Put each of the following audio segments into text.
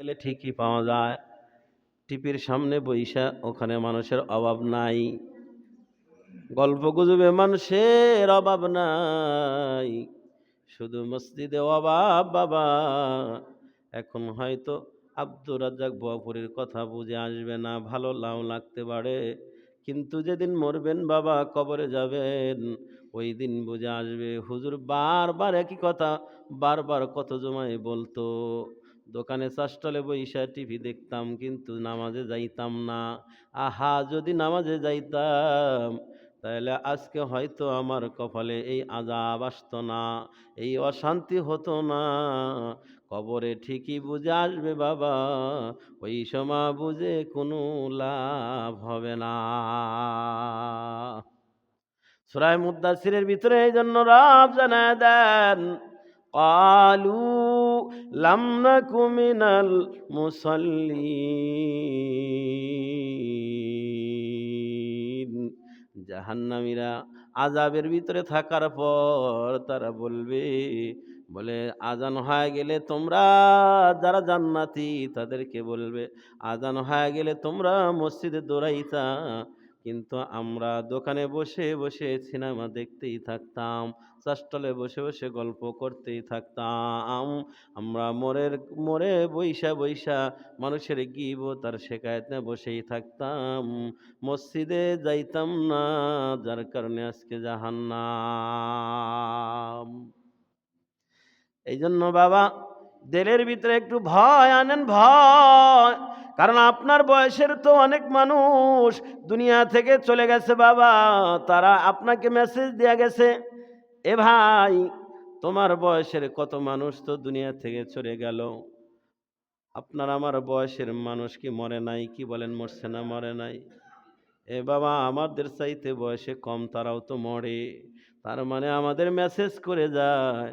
গেলে ঠিকই পাওয়া যায়। টিপির সামনে বইসা ওখানে মানুষের অভাব নাই, গল্প গুজবে মানুষের অভাব নাই, শুধু মসজিদে অভাব বাবা। এখন হয়তো আব্দুর রাজ্জাক বুয়াপুরীর কথা বুঝে আসবে না, ভালো নাও লাগতে পারে, কিন্তু যেদিন মরবেন বাবা, কবরে যাবেন, ওই দিন বুঝে আসবে। হুজুর বারবার একই কথা বারবার কত জমায় বলতো। দোকানে চাষটলে বইসা টিভি দেখতাম, কিন্তু নামাজে যাইতাম না। আহা, যদি নামাজে যাইতাম তাহলে আজকে হয়তো আমার কপালে এই আযাব আসতো না, এই অশান্তি হতো না। কবরে ঠিকই বুঝে আসবে বাবা, ওই সময় বুঝে কোনো লাভ হবে না। সূরা মুদ্দাসসিরের ভিতরে এই জন্য রব জানায় দেন, ক্বালু লাম নাকু মিনাল মুসাল্লিন। জাহান্নামীরা আযাবের ভিতরে থাকার পর তারা বলবে, বলে আজান হয়ে গেলে তোমরা যারা জান্নাতি তাদেরকে বলবে, আজান হয়ে গেলে তোমরা মসজিদে দৌড়াইতা, কিন্তু আমরা দোকানে বসে বসে সিনেমা দেখতেই থাকতাম, চাষটলে বসে বসে গল্প করতেই থাকতাম, আমরা মোরে বইসা বইসা মানুষের গীবত আর শেকায়েত নিয়ে বসেই থাকতাম, মসজিদে যাইতাম না, যার কারণে আজকে জাহান্নাম। এই জন্য বাবা, দিলের ভিতরে একটু ভয় আনেন, ভয়। কারণ আপনার বয়সের তো অনেক মানুষ দুনিয়া থেকে চলে গেছে বাবা, তারা আপনাকে মেসেজ দেয়া গেছে, এ ভাই তোমার বয়সের কত মানুষ তো দুনিয়া থেকে চলে গেল, আপনার আমার বয়সের মানুষ কি মরে নাই? কি বলেন, মরছে না মরে নাই? এ বাবা, আমাদের চাইতে বয়সে কম তারাও তো মরে। তার মানে আমাদের মেসেজ করে যায়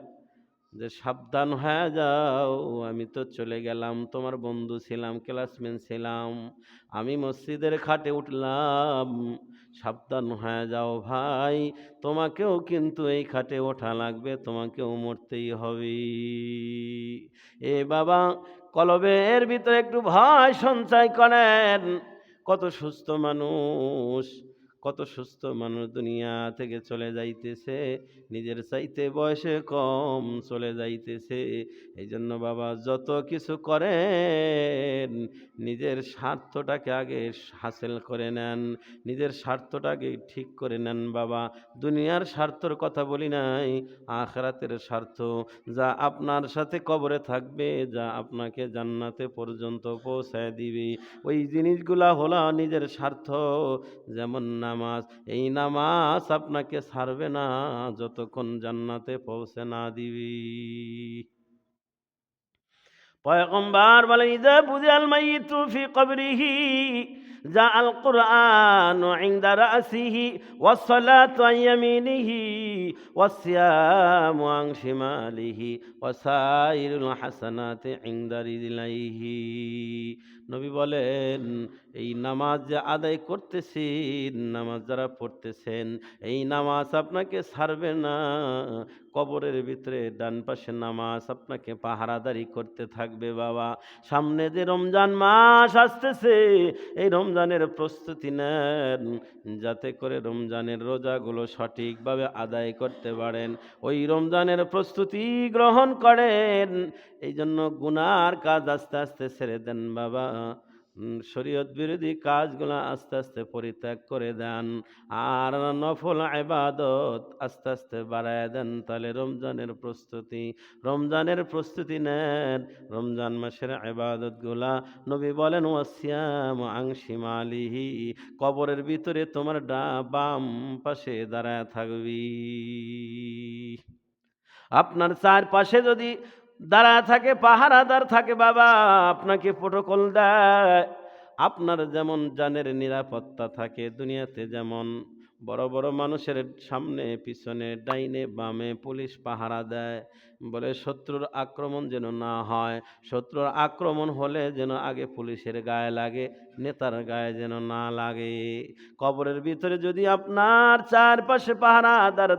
যে সাবধান হয়ে যাও, আমি তো চলে গেলাম, তোমার বন্ধু ছিলাম, ক্লাসমেট ছিলাম, আমি মসজিদের খাটে উঠলাম, সাবধান হয়ে যাও ভাই, তোমাকেও কিন্তু এই খাটে ওঠা লাগবে, তোমাকেও মরতেই হবে। এ বাবা, কলবের ভিতরে একটু ভয় সঞ্চয় করেন। কত সুস্থ মানুষ, কত সুস্থ মানুষ দুনিয়া থেকে চলে যাইতেছে, নিজের চাইতে বয়সে কম চলে যাইতেছে। এই জন্য বাবা, যত কিছু করেন নিজের স্বার্থটাকে আগে হাসিল করে নেন, নিজের স্বার্থটাকে ঠিক করে নেন বাবা। দুনিয়ার স্বার্থর কথা বলি নাই, আখিরাতের স্বার্থ, যা আপনার সাথে কবরে থাকবে, যা আপনাকে জান্নাতে পর্যন্ত পৌঁছায় দিবে, ওই জিনিসগুলা হলো নিজের স্বার্থ। যেমন নামাজ, এই নামাজ আপনাকে ছাড়বে না যতক্ষণ জান্নাতে পৌঁছে না দিবি। পয়গম্বর বলেন, ইযা বুযিয়াল মাইয়িতু ফি কবরিহি জাআল কুরআনু ইনদা রাসিহি ওয়াস সালাতু আন ইয়ামিনিহি ওয়াস সিয়ামু আন শিমালিহি ওয়া সাইরুল হাসানাতি ইনদা রিজলাইহি। নবী বলেন, এই নামাজ যে আদায় করতেছেন, নামাজ যারা পড়তেছেন, এই নামাজ আপনাকে ছাড়বে না। কবরের ভিতরে ডান পাশে নামাজ আপনাকে পাহারাদারি করতে থাকবে বাবা। সামনে যে রমজান মাস আসতেছে, এই রমজানের প্রস্তুতি নেন, যাতে করে রমজানের রোজাগুলো সঠিকভাবে আদায় করতে পারেন, ওই রমজানের প্রস্তুতি গ্রহণ করেন। এই জন্য গুনার কাজ আস্তে আস্তে ছেড়ে দেন বাবা, শরীয়ত বিরোধী কাজগুলো আস্তে আস্তে পরিত্যাগ করে দেন, আর নফল ইবাদত আস্তে আস্তে বাড়ায় দেন। তাহলে রমজানের প্রস্তুতি নেন। রমজান মাসের ইবাদতগুলা নবী বলেন, ওয়াসিয়াম আন শিমালিহি, কবরের ভিতরে তোমার বাম পাশে দাঁড়ায় থাকবি। আপনার চারপাশে যদি দাঁড়ায় থাকে, পাহারাদার থাকে বাবা, আপনাকে প্রটোকল দেয়। আপনার যেমন জানের নিরাপত্তা থাকে দুনিয়াতে, যেমন বড় বড় মানুষের সামনে পিছনে ডাইনে বামে পুলিশ পাহারা দেয়, বলে শত্রুর আক্রমণ যেন না হয়, শত্রুর আক্রমণ হলে যেন আগে পুলিশের গায়ে লাগে, নেতার গায়ে যেন না লাগে। কবরের ভিতরে যদি আপনার চারপাশে পাহারাদার